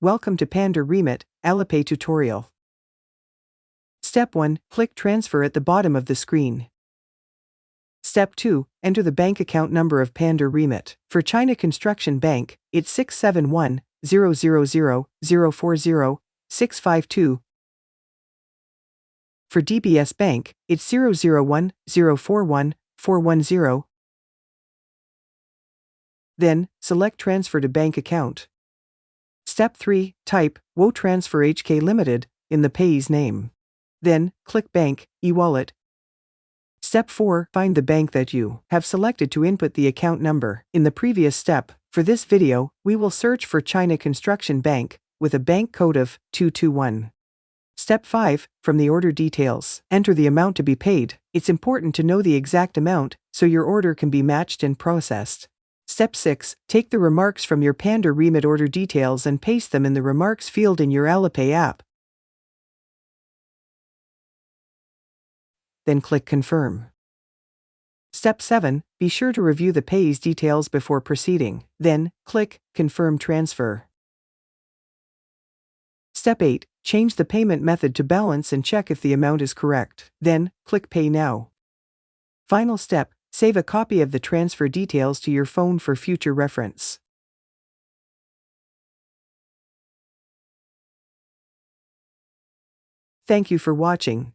Welcome to Panda Remit, Alipay tutorial. Step 1. Click Transfer at the bottom of the screen. Step 2. Enter the bank account number of Panda Remit. For China Construction Bank, it's 671-000-040-652. For DBS Bank, it's 001-041-410. Then, select Transfer to Bank Account. Step 3. Type WO Transfer HK Limited in the payee's name. Then, click Bank, e-wallet. Step 4. Find the bank that you have selected to input the account number. In the previous step, for this video, we will search for China Construction Bank with a bank code of 221. Step 5. From the order details, enter the amount to be paid. It's important to know the exact amount so your order can be matched and processed. Step 6. Take the remarks from your Panda Remit order details and paste them in the remarks field in your Alipay app. Then click Confirm. Step 7. Be sure to review the payee's details before proceeding. Then, click Confirm Transfer. Step 8. Change the payment method to balance and check if the amount is correct. Then, click Pay Now. Final step. Save a copy of the transfer details to your phone for future reference. Thank you for watching.